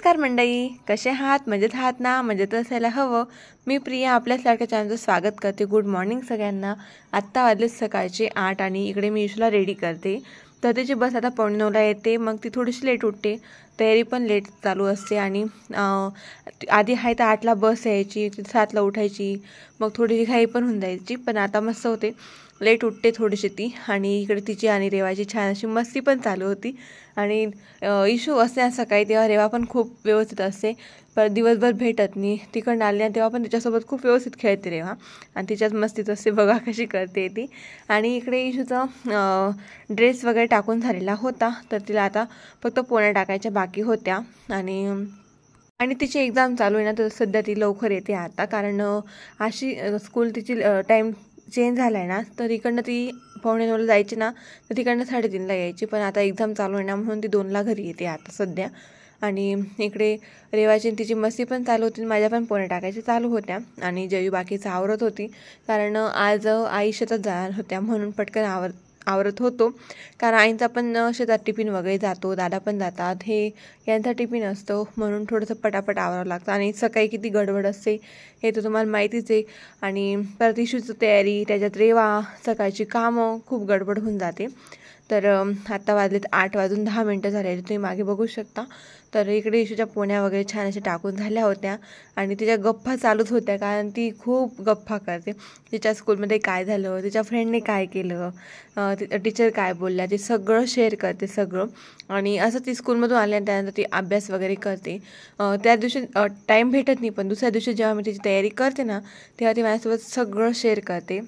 नमस्कार मंडळी, कसे आहात? मजेत आहात ना? मजेत असायला हवं. मी प्रिया आपल्याच लाडक्या चॅनलचं स्वागत करते. गुड मॉर्निंग सगळ्यांना. आत्ता वाजले सकाळचे 8 आणि इकडे मी इशूला रेडी करते. तर त्याची बस आता 8:45ला येते, मग ती थोडीशी लेट उठते. तयारी पण लेट चालू असते आणि आधी आहे तर 8ला बस यायची, 7ला उठायची, मग थोडीशी घाई पण होऊन जायची. पण आता मस्त होते, लेट उठते थोडीशी ती. आणि इकडे तिची आणि रेवाची छान अशी मस्ती पण चालू होती. आणि इशू असते सकाळी तेव्हा रेवा पण खूप व्यवस्थित असते, पण दिवसभर भेटत नाही. तिकडून आली आणि तेव्हा पण तिच्यासोबत खूप व्यवस्थित खेळते रेवा आणि तिच्याच मस्तीत असते. बघा कशी करते ती. आणि इकडे इशूचा ड्रेस वगैरे टाकून झालेला होता, तर तिला आता फक्त पोण्या टाकायच्या बाकी होत्या. आणि तिची एक्झाम चालू आहे ना, तर सध्या ती लवकर येते आता, कारण अशी स्कूल तिची टाईम चेंज झाला आहे ना. तर इकडनं ती 8:45ला जायची ना, तर तिकडनं 3:30ला यायची. पण आता एक्झाम चालू आहे ना, म्हणून ती 2ला घरी येते आता सध्या. आणि इकडे रेवाची तिची मस्ती पण चालू होती, माझ्या पण पोण्या टाकायच्या चालू होत्या. आणि जयू बाकीचं आवरत होती, कारण आज आई शेतात जाणार होत्या म्हणून पटकन आवरत होतो. कारण आईंचा पण शेतात टिफिन वगैरे जातो, दादा पण जातात, हे यांचा टिफिन असतो, म्हणून थोडंसं पटापट आवरावं लागतं. आणि सकाळी किती गडबड असते हे तर तुम्हाला माहितीच आहे. आणि परत इशूची तयारी, त्याच्यात रेवा, सकाळची कामं, खूप गडबड होऊन जाते. तर आत्ता वाजलेत 8:10 झाले, तुम्ही मागे बघू शकता. तर इकडे इशूच्या पोण्या वगैरे छान अशा टाकून झाल्या होत्या आणि तिच्या गप्पा चालूच होत्या, कारण ती खूप गप्पा करते. तिच्या स्कूलमध्ये काय झालं, तिच्या फ्रेंडने काय केलं, टीचर काय बोलल्या, ते सगळं शेअर करते सगळं. आणि असं ती स्कूलमधून आली त्यानंतर ती अभ्यास वगैरे करते. त्या दिवशी टाईम भेटत नाही, पण दुसऱ्या दिवशी जेव्हा मी तिची तयारी करते ना, तेव्हा ती माझ्यासोबत सगळं शेअर करते.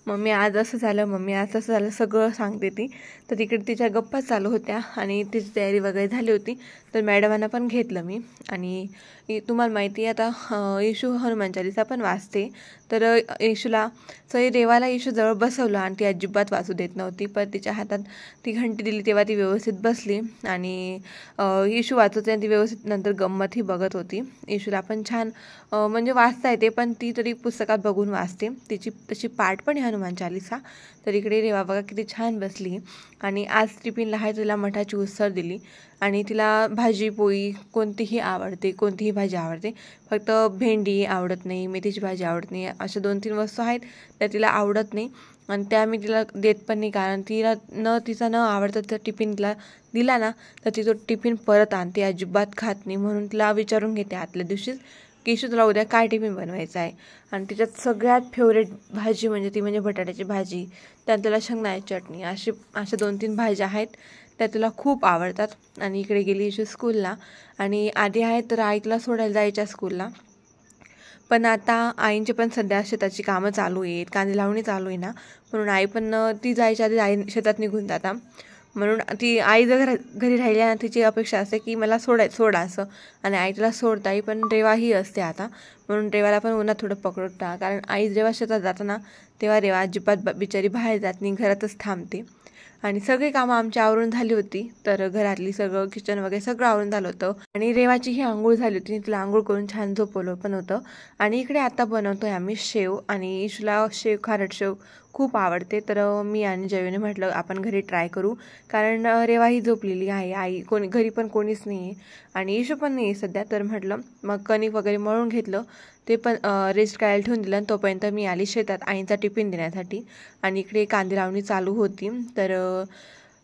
मम्मी आज असं झालं, मम्मी आज असं झालं, सगळं सांगते ती. तर तिकडे तिच्या गप्पा चालू होत्या आणि तिची तयारी वगैरे झाली होती. तर मॅडमांना पण घेतलं मी. आणि तुम्हाला माहिती आहे आता इशू हनुमान चालीसा पण वाचते. तर इशूला रेवाला इशूजवळ बसवलं आणि ती अजिबात वाचू देत नव्हती. पण तिच्या हातात ती घंटी दिली तेव्हा ती व्यवस्थित बसली आणि इशू वाचवते आणि ती व्यवस्थित नंतर गंमतही बघत होती. इशूला पण छान म्हणजे वाचता येते, पण ती तरी पुस्तकात बघून वाचते. तिची तशी पाठ पण आहे हनुमान चालीसा. तर इकडे रेवा बघा किती छान बसली. आणि आज टिफिनला आहे तिला मठाची उसळ दिली. आणि तिला भाजी पोळी कोणतीही आवडते, कोणतीही भाजी आवडते, फक्त भेंडी आवडत नाही, मेथीची भाजी आवडत नाही, अशा 2-3 वस्तू आहेत त्या तिला आवडत नाही. आणि त्या मी तिला देत पण नाही, कारण तिचा न आवडतं तर टिफिनला दिला ना, तर ती तो टिफिन परत आणते, अजिबात खात नाही. म्हणून तिला विचारून घेते आदल्या दिवशीच की इशू तुला उद्या काय टिफिन बनवायचा आहे. आणि तिच्यात सगळ्यात फेवरेट भाजी म्हणजे बटाट्याची भाजी, त्यात त्याला शेंगदाण्याची चटणी, अशा 2-3 भाज्या आहेत त्या तिला खूप आवडतात. आणि इकडे गेली इशू स्कूलला. आणि आधी आहे तर आई तिला सोडायला जायच्या स्कूलला, पण आता आईंची पण सध्या शेताची कामं चालू आहेत, कांदे लावणी चालू आहे ना, म्हणून आई पण ती जायच्या आधी आई शेतात निघून जाता. म्हणून ती आई जर घरी राहिली ना, तिची अपेक्षा असते की मला सोडा असं. आणि आई तिला सोडताही, पण रेवाही असते आता, म्हणून रेवाला पण उन्हात थोडं पकडता. कारण आई जेव्हा शेतात जातं ना, तेव्हा रेवा अजिबात बिचारी बाहेर जात नाही, घरातच थांबते. आणि सगळी कामं आमची आवरून झाली होती. तर घरातली सगळं किचन वगैरे सगळं आवरून झालं होतं. आणि रेवाची ही आंघोळ झाली होती, तिला आंघोळ करून छान झोपवलं पण होतं. आणि इकडे आता बनवतोय आम्ही शेव. आणि इशूला खारट शेव खूप आवडते. तर मी आणि जयूने म्हटलं आपण घरी ट्राय करू, कारण रेवा ही झोपलेली आहे, घरी पण कोणीच नाही आहे आणि इशू पण नाही आहे सध्या. तर म्हटलं मग कणिक वगैरे मळून घेतलं, ते पण रेस्ट करायला ठेवून दिलं. आणि तोपर्यंत मी आली शेतात आईंचा टिफिन देण्यासाठी. आणि इकडे कांदे लावणी चालू होती. तर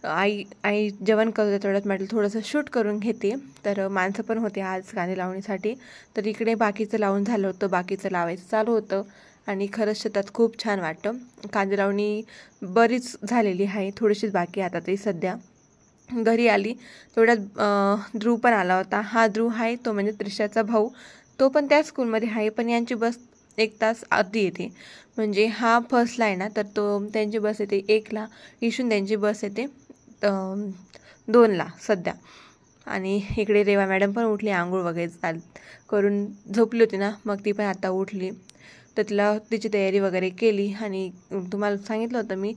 आई जेवण करते, तेवढ्यात म्हटलं थोडंसं शूट करून घेते. तर माणसं पण होते आज कांदे लावणीसाठी. तर इकडे बाकीचं लावून झालं होतं, बाकीचं लावायचं चालू होतं. आणि खरंच शेतात खूप छान वाटतं. कांदे लावणी बरीच झालेली आहे, थोडीशीच बाकी आता तरी सध्या. घरी आली तेवढ्यात ध्रुव पण आला होता. हा ध्रुव आहे तो म्हणजे त्रिशाचा भाऊ, तो पण त्या स्कूलमध्ये आहे, पण यांची बस 1 तास आधी येते. म्हणजे हा फर्स्टला आहे ना, तर त्यांची बस येते 1ला, इशून त्यांची बस येते 2ला सध्या. आणि इकडे रेवा मॅडम पण उठली, आंघोळ वगैरे करून झोपली होती ना, मग ती पण आता उठली. तर तिला तिची तयारी वगैरे केली. आणि तुम्हाला सांगितलं होतं मी,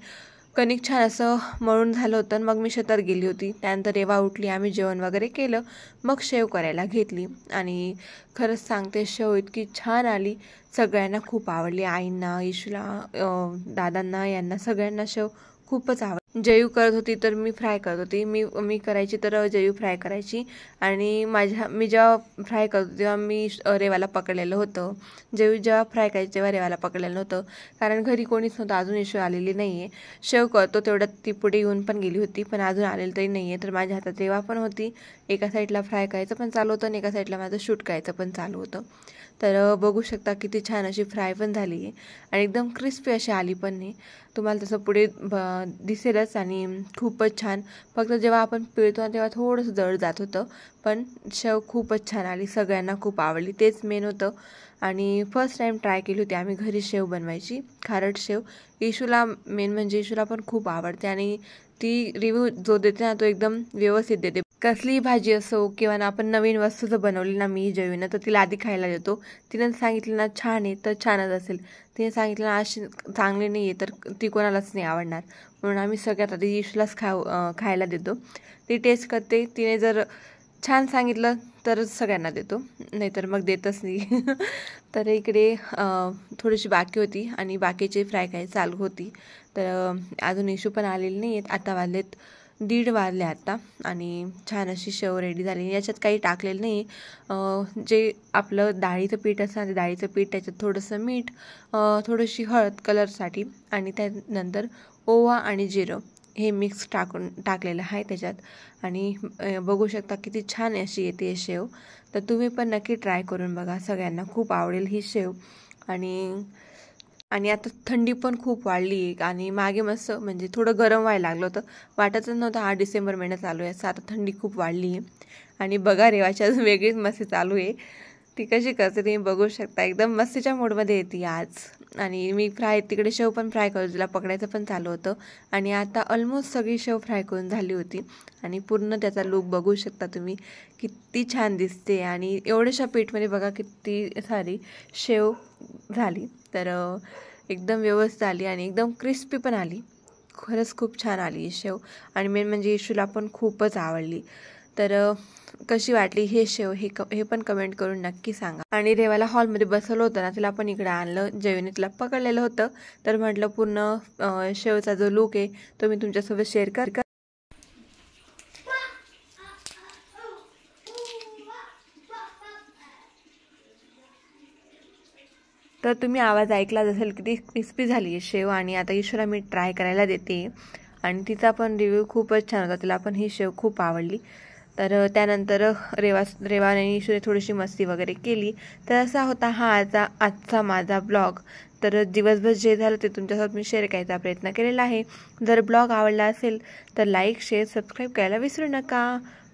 कणिक छान असं मळून झालं होतं. मग मी शेतात गेली होती, त्यानंतर रेवा उठली, आम्ही जेवण वगैरे केलं, मग शेव करायला घेतली. आणि खरंच सांगते, शेव इतकी छान आली, सगळ्यांना खूप आवडली. आईंना, इशूला, दादांना, यांना सगळ्यांना शेव खूपच जयू करत होती तर मी फ्राय करत होती, मी करायची तर जयू फ्राय करायची. आणि मी जेव्हा फ्राय करत होते तेव्हा मी रेवाला पकडलेलं होतं. जयू जेव्हा फ्राय करायची तेव्हा रेवाला पकडलेलं होतं, कारण घरी कोणीच नव्हतं, अजून इशू आलेली नाही आहे. शेव करतो तेवढ्यात ती पुढे येऊन पण गेली होती, पण अजून आलेलं तरी नाही आहे. तर माझ्या हातात रेवा पण होती, एका साईडला फ्राय करायचं पण चालू होतं आणि एका साईडला माझं शूट करायचं पण चालू होतं. तर बघू शकता किती छान अशी फ्राय पण झाली आहे आणि एकदम क्रिस्पी अशी आली पण नाही. तुम्हाला तसं पुढे दिसेलच आणि खूपच छान. फक्त जेव्हा आपण पिळतो तेव्हा थोडंसं जड जात होतं, पण शेव खूपच छान आली, सगळ्यांना खूप आवडली, तेच मेन होतं. आणि फर्स्ट टाईम ट्राय केली होती आम्ही घरी शेव बनवायची, खारट शेव. इशूला मेन म्हणजे इशूला पण खूप आवडते आणि ती रिव्ह्यू जो देते ना तो एकदम व्यवस्थित देते. कसलीही भाजी असो किंवा ना आपण नवीन वस्तू जर बनवली ना मी जयूनं, तर तिला आधी खायला देतो. तिनं सांगितलं ना छान आहे तर छानच असेल, तिने सांगितलं ना अशी चांगली नाही आहे तर ती कोणालाच नाही आवडणार. म्हणून आम्ही सगळ्यात आधी इशूलाच खायला देतो. ती टेस्ट करते, तिने जर छान सांगितलं तरच सगळ्यांना देतो, नाहीतर मग देतच नाही. तर इकडे थोडीशी बाकी होती आणि बाकीची फ्राय काय चालू होती. तर अजून इशू पण आलेली नाही आहेत. आता वाजलेत 1:30 वाजले आता आणि छान अशी शेव रेडी झाली. याच्यात काही टाकलेलं नाही, जे आपलं डाळीचं पीठ असतं ते डाळीचं पीठ, त्याच्यात थोडंसं मीठ, थोडीशी हळद कलरसाठी आणि त्यानंतर ओवा आणि जिरं हे मिक्स टाकलेलं आहे त्याच्यात. आणि बघू शकता किती छान अशी येते शेव. तर तुम्ही पण नक्की ट्राय करून बघा, सगळ्यांना खूप आवडेल ही शेव. आणि आता थंडी पण खूप वाढली आहे आणि मागे मस्त म्हणजे थोडं गरम व्हायला लागलं होतं, वाटतच नव्हतं हा डिसेंबर महिना चालू आहे असं. आता थंडी खूप वाढली आहे आणि बघा रेवाची अजून वेगळीच मस्ती चालू आहे. ती कशी करते तुम्ही बघू शकता, एकदम मस्तीच्या मूडमध्ये येते आज. आणि मी तिकडे शेव पण फ्राय करतो, तिला पकडायचं पण चालू होतं. आणि आता ऑलमोस्ट सगळी शेव फ्राय करून झाली होती आणि पूर्ण त्याचा लूक बघू शकता तुम्ही, किती छान दिसते. आणि एवढ्याशा पीठमध्ये बघा किती सारी शेव झाली. तर एकदम व्यवस्थित आली आणि एकदम क्रिस्पी पण आली, खरंच खूप छान आली शेव. आणि मेन म्हणजे इशूला पण खूपच आवडली. तर कशी वाटली हे शेव हे पण कमेंट करून नक्की सांगा. आणि रेवाला हॉलमध्ये बसवलं होतं ना, तिला पण इकडे आणलं, जयूने तिला पकडलेलं होतं. तर म्हटलं पूर्ण शेवचा जो लूक आहे तो मी तुमच्यासोबत शेअर कर. तर तुम्ही आवाज ऐकलाच असेल किती क्रिस्पी झाली आहे शेव. आणि आता ईशूला मी ट्राय करायला देते आणि तिचा पण रिव्ह्यू खूपच छान होता, तिला पण ही शेव खूप आवडली. तर त्यानंतर रेवाने ईशूने थोडीशी मस्ती वगैरे केली. तर असा होता हा आजचा माझा ब्लॉग. तर दिवसभर जे झालं ते तुमच्यासोबत मी शेअर करायचा प्रयत्न केलेला आहे. जर ब्लॉग आवडला असेल तर लाईक, शेअर, सबस्क्राईब करायला विसरू नका.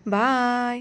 बाय.